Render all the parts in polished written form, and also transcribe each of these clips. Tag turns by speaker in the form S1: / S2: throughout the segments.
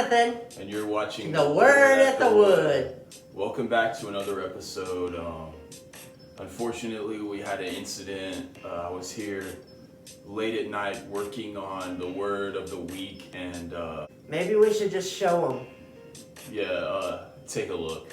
S1: Jonathan.
S2: And you're watching
S1: The Word at the Wood.
S2: Welcome back to another episode. Unfortunately, we had an incident. I was here late at night working on the Word of the Week, and
S1: maybe we should just show them.
S2: Take a look.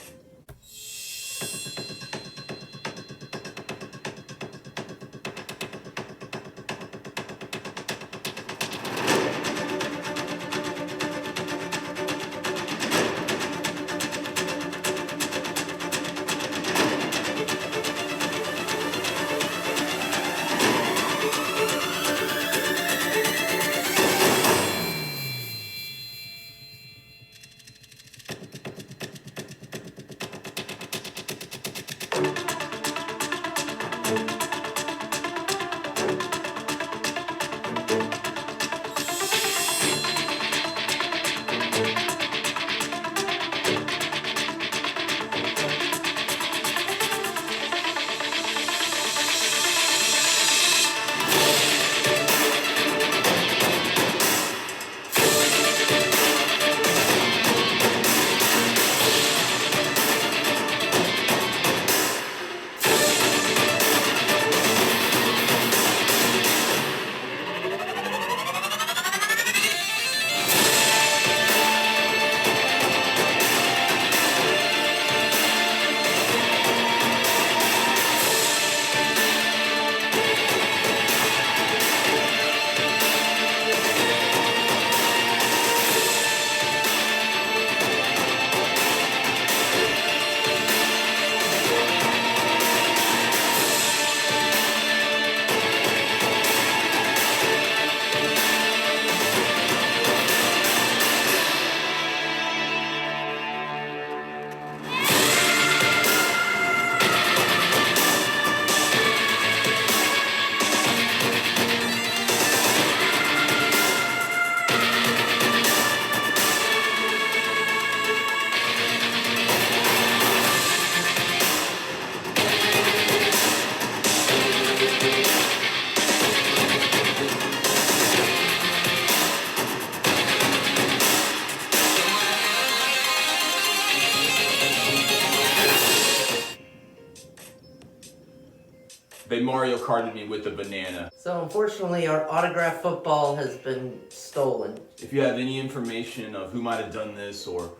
S2: They Mario Karted me with a banana.
S1: So unfortunately, our autograph football has been stolen.
S2: If you have any information of who might have done this or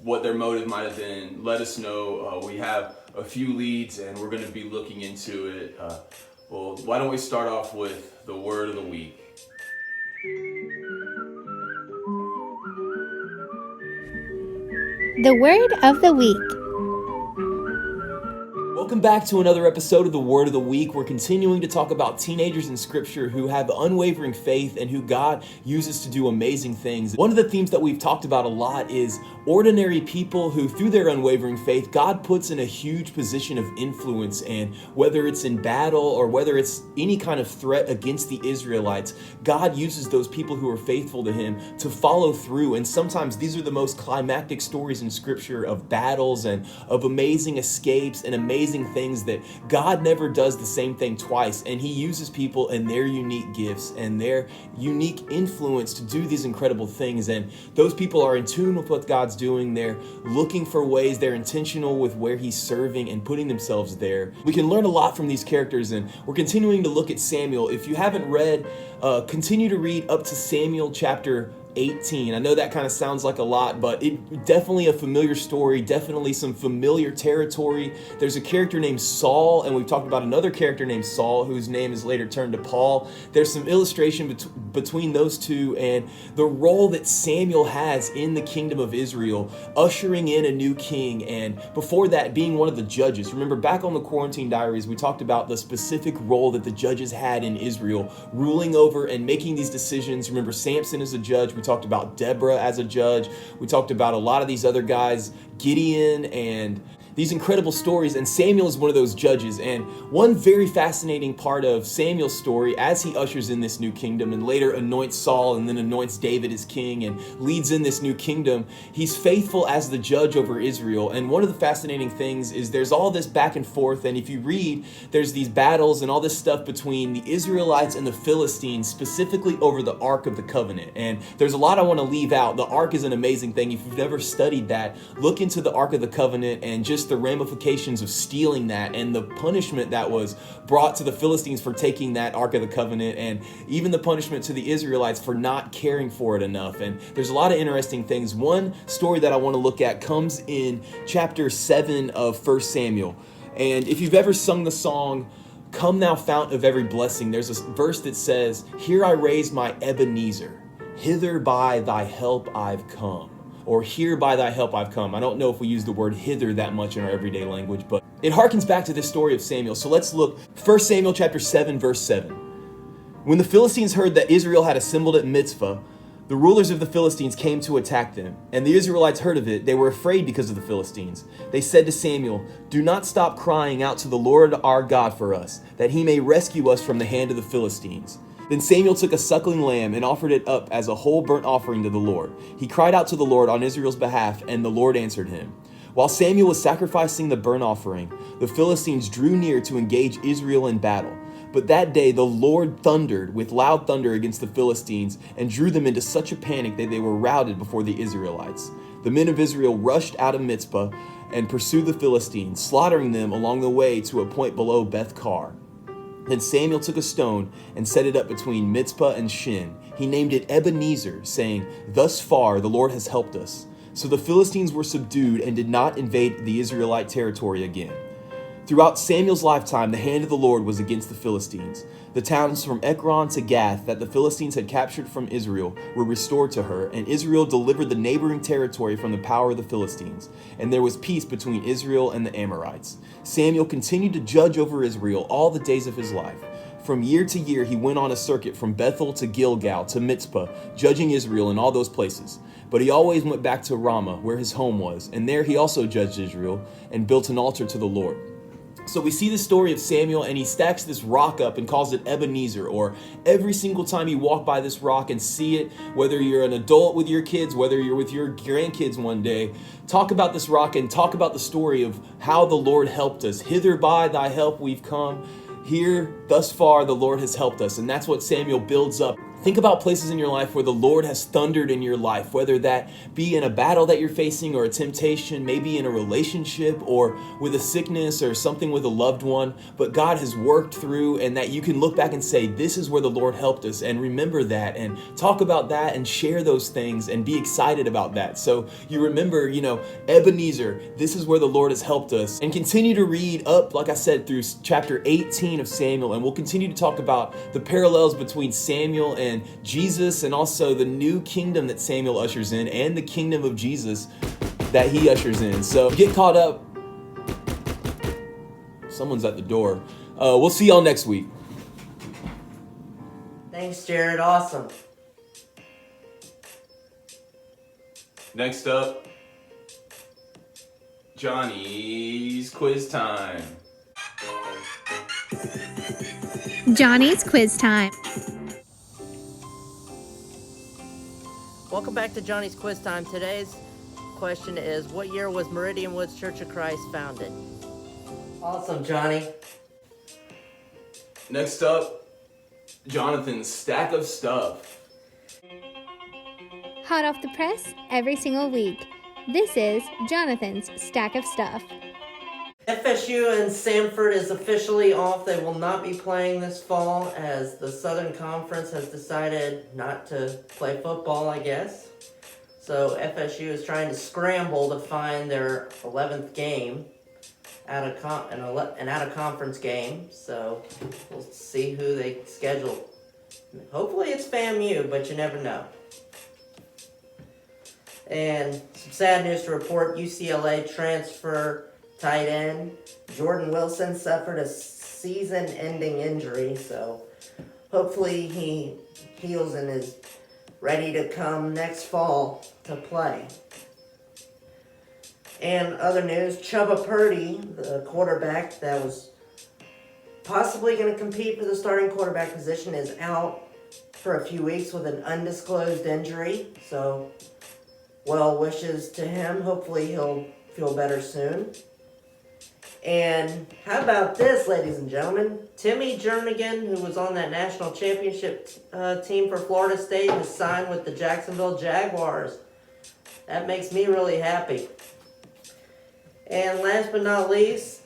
S2: what their motive might have been, let us know. We have a few leads and we're going to be looking into it. Well, why don't we start off with the Word of the Week?
S3: The Word of the Week.
S4: Welcome back to another episode of the Word of the Week. We're continuing to talk about teenagers in Scripture who have unwavering faith and who God uses to do amazing things. One of the themes that we've talked about a lot is ordinary people who, through their unwavering faith, God puts in a huge position of influence, and whether it's in battle or whether it's any kind of threat against the Israelites, God uses those people who are faithful to Him to follow through. And sometimes these are the most climactic stories in Scripture of battles and of amazing escapes and amazing things that God never does the same thing twice, and He uses people and their unique gifts and their unique influence to do these incredible things. And those people are in tune with what God's doing. They're looking for ways, they're intentional with where He's serving and putting themselves there. We can learn a lot from these characters, and we're continuing to look at Samuel. If you haven't read, continue to read up to Samuel chapter 18. I know that kind of sounds like a lot, but it definitely a familiar story, definitely some familiar territory. There's a character named Saul, and we've talked about another character named Saul, whose name is later turned to Paul. There's some illustration between those two and the role that Samuel has in the kingdom of Israel, ushering in a new king, and before that being one of the judges. Remember, back on the Quarantine Diaries, we talked about the specific role that the judges had in Israel, ruling over and making these decisions. Remember, Samson as a judge. We talked about Deborah as a judge. We talked about a lot of these other guys, Gideon and these incredible stories, and Samuel is one of those judges. And one very fascinating part of Samuel's story, as he ushers in this new kingdom and later anoints Saul and then anoints David as king and leads in this new kingdom, he's faithful as the judge over Israel. And one of the fascinating things is there's all this back and forth, and if you read, there's these battles and all this stuff between the Israelites and the Philistines, specifically over the Ark of the Covenant. And there's a lot I want to leave out. The Ark is an amazing thing. If you've never studied that, look into the Ark of the Covenant and just the ramifications of stealing that and the punishment that was brought to the Philistines for taking that Ark of the Covenant, and even the punishment to the Israelites for not caring for it enough. And there's a lot of interesting things. One story that I want to look at comes in chapter 7 of 1 Samuel. And if you've ever sung the song, "Come Thou Fount of Every Blessing," there's a verse that says, "Here I raise my Ebenezer, hither by thy help I've come." Or "here by thy help I've come." I don't know if we use the word hither that much in our everyday language, but it harkens back to this story of Samuel. So let's look 1 Samuel chapter 7, verse 7. When the Philistines heard that Israel had assembled at Mizpah, the rulers of the Philistines came to attack them, and the Israelites heard of it. They were afraid because of the Philistines. They said to Samuel, "Do not stop crying out to the Lord our God for us, that he may rescue us from the hand of the Philistines." Then Samuel took a suckling lamb and offered it up as a whole burnt offering to the Lord. He cried out to the Lord on Israel's behalf, and the Lord answered him. While Samuel was sacrificing the burnt offering, the Philistines drew near to engage Israel in battle. But that day the Lord thundered with loud thunder against the Philistines and drew them into such a panic that they were routed before the Israelites. The men of Israel rushed out of Mizpah and pursued the Philistines, slaughtering them along the way to a point below Beth-kar. Then Samuel took a stone and set it up between Mizpah and Shin. He named it Ebenezer, saying, "Thus far the Lord has helped us." So the Philistines were subdued and did not invade the Israelite territory again. Throughout Samuel's lifetime, the hand of the Lord was against the Philistines. The towns from Ekron to Gath that the Philistines had captured from Israel were restored to her, and Israel delivered the neighboring territory from the power of the Philistines. And there was peace between Israel and the Amorites. Samuel continued to judge over Israel all the days of his life. From year to year, he went on a circuit from Bethel to Gilgal to Mizpah, judging Israel in all those places. But he always went back to Ramah, where his home was, and there he also judged Israel and built an altar to the Lord. So we see the story of Samuel, and he stacks this rock up and calls it Ebenezer, or every single time you walk by this rock and see it, whether you're an adult with your kids, whether you're with your grandkids one day, talk about this rock and talk about the story of how the Lord helped us. Hither by thy help we've come. Here, thus far, the Lord has helped us. And that's what Samuel builds up. Think about places in your life where the Lord has thundered in your life, whether that be in a battle that you're facing or a temptation, maybe in a relationship or with a sickness or something with a loved one, but God has worked through, and that you can look back and say, this is where the Lord helped us, and remember that and talk about that and share those things and be excited about that. So you remember, Ebenezer, this is where the Lord has helped us, and continue to read up, like I said, through chapter 18 of Samuel, and we'll continue to talk about the parallels between Samuel and Jesus, and also the new kingdom that Samuel ushers in and the kingdom of Jesus that he ushers in. So get caught up. Someone's at the door. We'll see y'all next week.
S1: Thanks, Jared. Awesome.
S2: Next up, Johnny's quiz time.
S3: Johnny's quiz time.
S1: Welcome back to Johnny's Quiz Time. Today's question is, what year was Meridian Woods Church of Christ founded? Awesome, Johnny.
S2: Next up, Jonathan's stack of stuff.
S3: Hot off the press every single week. This is Jonathan's Stack of Stuff.
S1: FSU and Samford is officially off. They will not be playing this fall as the Southern Conference has decided not to play football, I guess. So FSU is trying to scramble to find their 11th game an out-of-conference game. So we'll see who they schedule. Hopefully it's FAMU, but you never know. And some sad news to report, UCLA transfer tight end Jordan Wilson suffered a season-ending injury, so hopefully he heals and is ready to come next fall to play. And other news, Chubba Purdy, the quarterback that was possibly going to compete for the starting quarterback position, is out for a few weeks with an undisclosed injury. So, well wishes to him. Hopefully he'll feel better soon. And how about this, ladies and gentlemen? Timmy Jernigan, who was on that national championship team for Florida State, has signed with the Jacksonville Jaguars. That makes me really happy. And last but not least,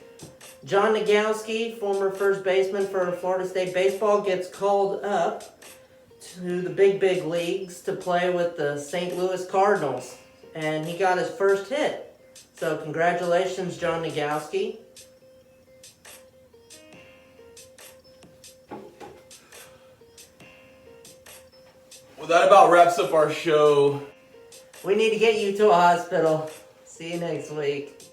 S1: John Nagowski, former first baseman for Florida State baseball, gets called up to the big leagues to play with the St. Louis Cardinals. And he got his first hit. So congratulations, John Nagowski.
S2: Well, that about wraps up our show.
S1: We need to get you to a hospital. See you next week.